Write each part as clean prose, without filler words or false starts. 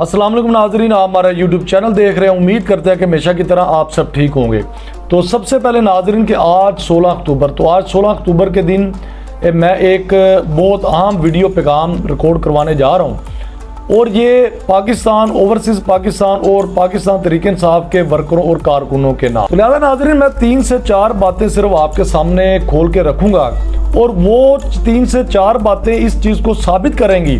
अस्सलाम वालेकुम नाजरीन, आप हमारा यूट्यूब चैनल देख रहे हैं। उम्मीद करते हैं कि हमेशा की तरह आप सब ठीक होंगे। तो सबसे पहले नाजरीन कि आज 16 अक्टूबर, तो आज 16 अक्टूबर के दिन मैं एक बहुत अहम वीडियो पैगाम रिकॉर्ड करवाने जा रहा हूँ और ये पाकिस्तान, ओवरसीज़ पाकिस्तान और पाकिस्तान तहरीक इंसाफ के वर्करों और कारकुनों के नाम। तो लिहाजा नाजरीन मैं 3 से 4 बातें सिर्फ आपके सामने खोल के रखूँगा और वो 3 से 4 बातें इस चीज़ को साबित करेंगी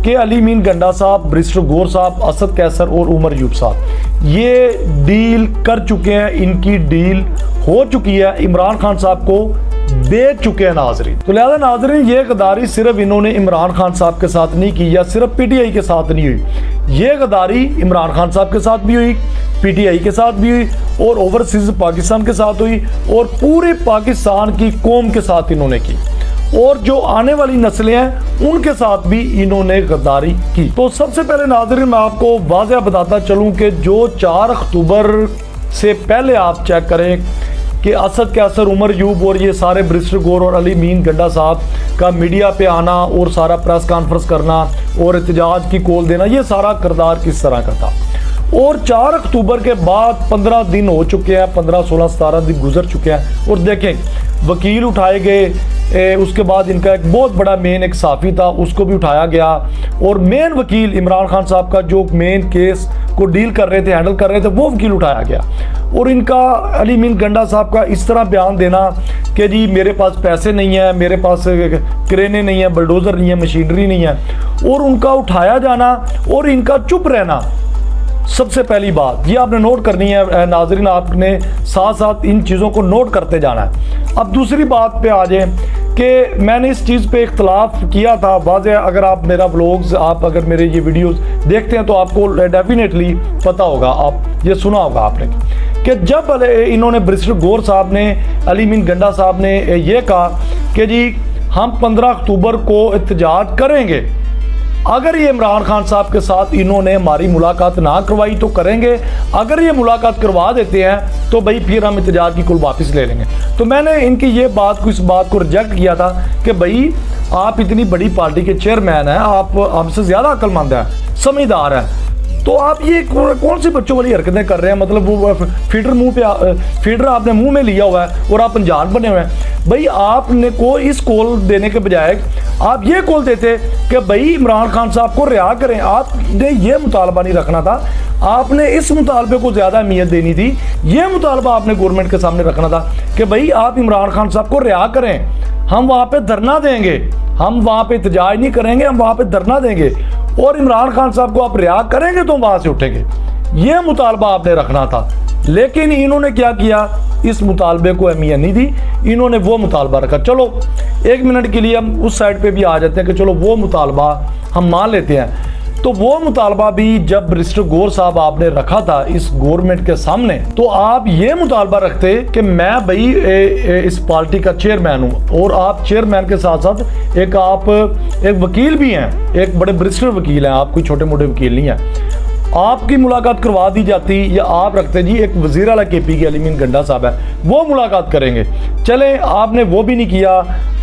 कि अली मीन गंडा साहब, बैरिस्टर गौहर साहब, असद कैसर और उमर अयूब साहब ये डील कर चुके हैं। इनकी डील हो चुकी है, इमरान खान साहब को बेच चुके हैं नाजरीन। तो लिहाजा नाजरीन ये गद्दारी सिर्फ इन्होंने इमरान खान साहब के साथ नहीं की या सिर्फ पीटीआई के साथ नहीं हुई, ये गद्दारी इमरान खान साहब के साथ भी हुई, पीटीआई के साथ भी हुई और ओवरसीज पाकिस्तान के साथ हुई और पूरे पाकिस्तान की कौम के साथ इन्होंने की और जो आने वाली नस्लें हैं उनके साथ भी इन्होंने गद्दारी की। तो सबसे पहले नाज़रीन मैं आपको वाज़ह बताता चलूं कि जो 4 अक्टूबर से पहले आप चेक करें कि असद कैसर, उमर अयूब और ये सारे बैरिस्टर गौहर और अली मीन गंडा साहब का मीडिया पे आना और सारा प्रेस कॉन्फ्रेंस करना और एहतजाज की कॉल देना, ये सारा किरदार किस तरह का था। और 4 अक्टूबर के बाद 15 दिन हो चुके हैं, 15, 16, 17 दिन गुजर चुके हैं और देखें वकील उठाए गए, उसके बाद इनका एक बहुत बड़ा मेन एक साफ़ी था उसको भी उठाया गया और मेन वकील इमरान खान साहब का जो मेन केस को डील कर रहे थे, हैंडल कर रहे थे, वो वकील उठाया गया और इनका अली मीन गंडा साहब का इस तरह बयान देना कि जी मेरे पास पैसे नहीं है, मेरे पास क्रेनें नहीं है, बुलडोज़र नहीं है, मशीनरी नहीं है और उनका उठाया जाना और इनका चुप रहना। सबसे पहली बात ये आपने नोट करनी है नाजरीन, आपने साथ साथ इन चीज़ों को नोट करते जाना है। अब दूसरी बात पे आ जाए कि मैंने इस चीज़ पे इख्तलाफ किया था वाज़ह, अगर आप मेरा व्लॉग्स, आप अगर मेरे ये वीडियोस देखते हैं तो आपको डेफिनेटली पता होगा, आप ये सुना होगा आपने कि जब इन्होंने बैरिस्टर गौहर साहब ने, अली मीन गंडा साहब ने ये कहा कि जी हम 15 अक्टूबर को एहतजाज करेंगे, अगर ये इमरान खान साहब के साथ इन्होंने हमारी मुलाकात ना करवाई तो करेंगे, अगर ये मुलाकात करवा देते हैं तो भाई फिर हम एहतजाज की कुल वापस ले लेंगे। तो मैंने इनकी ये बात को, इस बात को रिजेक्ट किया था कि भाई आप इतनी बड़ी पार्टी के चेयरमैन हैं, आप हमसे ज़्यादा अक्लमंद हैं, समझदार हैं, तो आप ये कौन सी बच्चों वाली हरकतें कर रहे हैं। मतलब वो फीडर आपने मुंह में लिया हुआ है और आप अनजान बने हुए हैं। भाई आपने को इस कॉल देने के बजाय आप ये कॉल देते कि भाई इमरान खान साहब को रिहा करें। आपने ये मुतालबा नहीं रखना था, आपने इस मुतालबे को ज़्यादा अहमियत देनी थी। ये मुतालबा आपने गवर्नमेंट के सामने रखना था कि भाई आप इमरान खान साहब को रिहा करें, हम वहाँ पर धरना देंगे, हम वहाँ पर एहतजाज नहीं करेंगे, हम वहाँ पर धरना देंगे और इमरान खान साहब को आप रिहा करेंगे तो वहाँ से उठेंगे। ये मुतालबा आपने रखना था, लेकिन इन्होंने क्या किया, इस मुतालबे को अहमियत नहीं दी, इन्होंने वो मुतालबा रखा। चलो 1 मिनट के लिए हम उस साइड पे भी आ जाते हैं कि चलो वो मुतालबा हम मान लेते हैं। तो वो मुतालबा भी जब बैरिस्टर गौहर साहब आपने रखा था इस गवर्नमेंट के सामने, तो आप ये मुतालबा रखते कि मैं भाई इस पार्टी का चेयरमैन हूँ और आप चेयरमैन के साथ साथ एक आप एक वकील भी हैं, एक बड़े बैरिस्टर वकील हैं, आप कोई छोटे मोटे वकील नहीं हैं। आपकी मुलाकात करवा दी जाती या आप रखते जी एक वज़ीर आला केपी के अली मीन गंडा साहब है, वो मुलाकात करेंगे। चले आपने वो भी नहीं किया,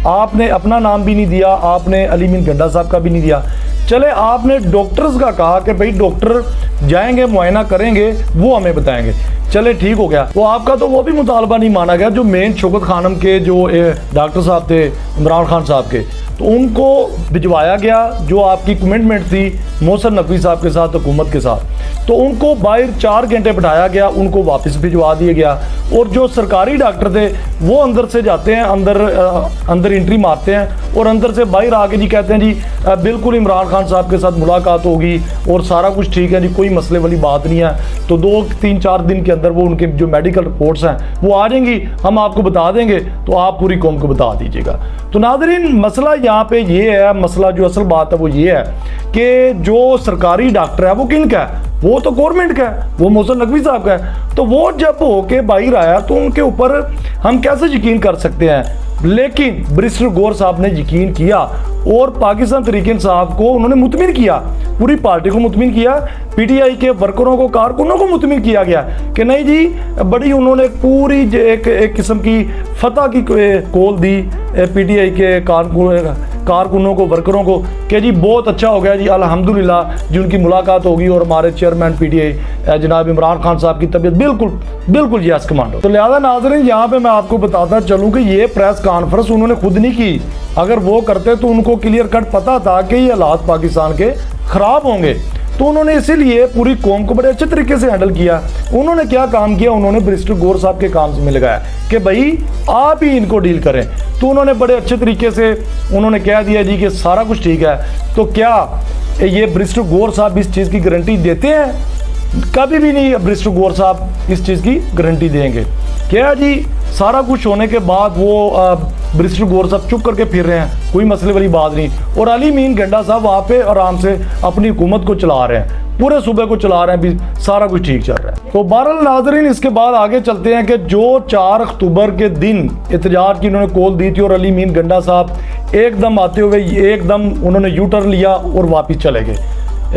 आपने अपना नाम भी नहीं दिया, आपने अली मीन गंडा साहब का भी नहीं दिया। चले आपने डॉक्टर्स का कहा कि भाई डॉक्टर जाएंगे, मुआयना करेंगे, वो हमें बताएंगे। चले ठीक हो गया, तो आपका तो वो भी मुतालबा नहीं माना गया। जो मेन शौकत खानम के जो डॉक्टर साहब थे इमरान खान साहब के, तो उनको भिजवाया गया, जो आपकी कमिटमेंट थी मोहसिन नकवी साहब के साथ, हुकूमत के साथ, तो उनको बाहर 4 घंटे बिठाया गया, उनको वापस भिजवा दिया गया। और जो सरकारी डॉक्टर थे वो अंदर से जाते हैं, अंदर एंट्री मारते हैं और अंदर से बाहर आके जी कहते हैं जी बिल्कुल इमरान खान साहब के साथ मुलाकात होगी और सारा कुछ ठीक है जी, कोई मसले वाली बात नहीं है। तो 2, 3, 4 दिन के अंदर वो उनके जो मेडिकल रिपोर्ट्स हैं वो आ जाएंगी, हम आपको बता देंगे, तो आप पूरी कौम को बता दीजिएगा। तो नाज़रीन मसला यहाँ पे ये है, मसला जो असल बात है वो ये है कि जो सरकारी डॉक्टर है वो किनका है, वो तो गवर्नमेंट का है, वो मोहसिन नकवी साहब का है। तो वो जब होके बाहर आया तो उनके ऊपर हम कैसे यकीन कर सकते हैं। लेकिन बैरिस्टर गौहर साहब ने यकीन किया और पाकिस्तान तहरीक इंसाफ को उन्होंने मुतमिन किया, पूरी पार्टी को मुतमिन किया, पीटीआई के वर्करों को, कारकुनों को मुतमिन किया गया कि नहीं जी, बड़ी उन्होंने पूरी एक किस्म की फतह की कॉल दी पीटीआई के कारकुनों को, वर्करों को कि जी बहुत अच्छा हो गया जी, अल्हम्दुलिल्लाह जी उनकी मुलाकात होगी और हमारे चेयरमैन PTI जनाब इमरान खान साहब की तबीयत बिल्कुल यस कमांडो। तो लिहाजा नाज़रीन यहाँ पे मैं आपको बताता चलूँ कि ये प्रेस कॉन्फ्रेंस उन्होंने खुद नहीं की। अगर वो करते तो उनको क्लियर कट पता था कि ये हालात पाकिस्तान के ख़राब होंगे, तो उन्होंने इसीलिए पूरी कौम को बड़े अच्छे तरीके से हैंडल किया। उन्होंने क्या काम किया, उन्होंने बैरिस्टर गौर साहब के काम में लगाया कि भाई आप ही इनको डील करें। तो उन्होंने बड़े अच्छे तरीके से उन्होंने कह दिया जी कि सारा कुछ ठीक है। तो क्या ये बैरिस्टर गौर साहब इस चीज़ की गारंटी देते हैं? कभी भी नहीं बैरिस्टर गौर साहब इस चीज़ की गारंटी देंगे। क्या जी सारा कुछ होने के बाद वो बैरिस्टर गौर साहब चुप करके फिर रहे हैं, कोई मसले वाली बात नहीं, और अली मीन गंडा साहब वहाँ पे आराम से अपनी हुकूमत को चला रहे हैं, पूरे सूबे को चला रहे हैं, भी सारा कुछ ठीक चल रहा है। तो बहरहाल नाज़रीन इसके बाद आगे चलते हैं कि जो 4 अक्टूबर के दिन एहतजाज की उन्होंने कॉल दी थी और अली मीन गंडा साहब एकदम आते हुए एकदम उन्होंने यू टर्न लिया और वापस चले गए।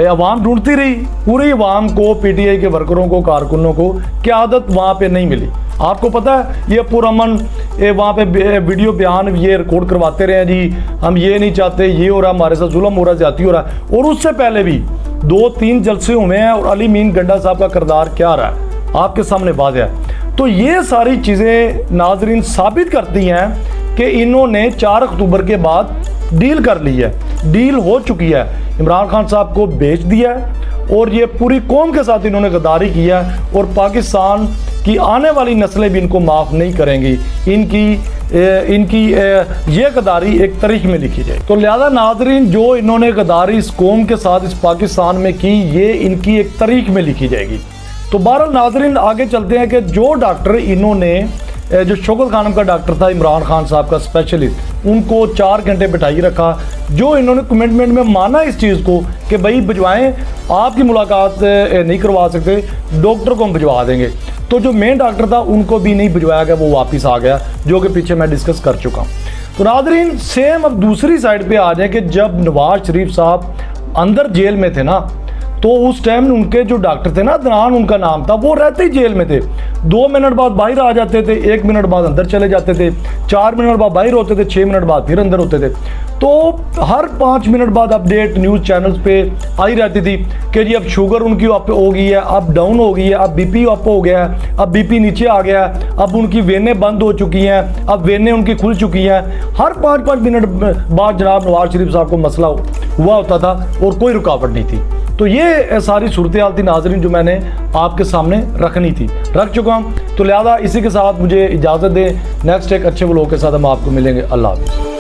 अवाम ढूंढती रही, पूरी अवाम को, PTI के वर्करों को, कारकुनों को क़यादत वहाँ पे नहीं मिली। आपको पता है ये पुरअमन वहाँ पे वीडियो बयान ये रिकॉर्ड करवाते रहे जी, हम ये नहीं चाहते, ये हो रहा है, हमारे साथ जुल्म हो रहा है, ज्यादती हो रहा है। और उससे पहले भी 2-3 जलसे हुए हैं और अली मीन गंडा साहब का किरदार क्या रहा है आपके सामने वाज़ेह है। तो ये सारी चीज़ें नाजरीन साबित करती हैं कि इन्होंने 4 अक्टूबर के बाद डील कर ली है, डील हो चुकी है, इमरान खान साहब को बेच दिया है और ये पूरी कौम के साथ इन्होंने गद्दारी किया है और पाकिस्तान की आने वाली नस्लें भी इनको माफ़ नहीं करेंगी। इनकी ये गद्दारी एक तारीख में लिखी जाए। तो लिहाजा नाजरीन जो इन्होंने गद्दारी इस कौम के साथ इस पाकिस्तान में की, ये इनकी एक तारीख में लिखी जाएगी। तो बहरहाल नाजरीन आगे चलते हैं कि जो डॉक्टर इन्होंने, जो शौकत खानम का डॉक्टर था इमरान खान साहब का स्पेशलिस्ट, उनको 4 घंटे बिठाई रखा, जो इन्होंने कमिटमेंट में माना इस चीज़ को कि भाई भिजवाएं, आपकी मुलाकात नहीं करवा सकते, डॉक्टर को हम भिजवा देंगे। तो जो मेन डॉक्टर था उनको भी नहीं भिजवाया गया, वो वापस आ गया, जो कि पीछे मैं डिस्कस कर चुका हूँ। तो नाजरीन सेम अब दूसरी साइड पे आ जाए कि जब नवाज शरीफ साहब अंदर जेल में थे ना, तो उस टाइम उनके जो डॉक्टर थे ना, अदनान उनका नाम था, वो रहते ही जेल में थे। 2 मिनट बाद बाहर आ जाते थे, 1 मिनट बाद अंदर चले जाते थे, 4 मिनट बाद बाहर होते थे, 6 मिनट बाद फिर अंदर होते थे। तो हर 5 मिनट बाद अपडेट न्यूज़ चैनल्स पे आई रहती थी कि जी अब शुगर उनकी अप हो गई है, अब डाउन हो गई है, अब BP अप हो गया है, अब BP नीचे आ गया है, अब उनकी वेनें बंद हो चुकी हैं, अब वेनें उनकी खुल चुकी हैं। हर 5-5 मिनट बाद जनाब नवाज शरीफ साहब को मसला हुआ होता था और कोई रुकावट नहीं थी। तो ये सारी सूरत हाल थी नाजरीन जो मैंने आपके सामने रखनी थी, रख चुका हूँ। तो लिहाजा इसी के साथ मुझे इजाज़त दें, नेक्स्ट एक अच्छे व्लॉग के साथ हम आपको मिलेंगे। अल्लाह हाफ़िज़।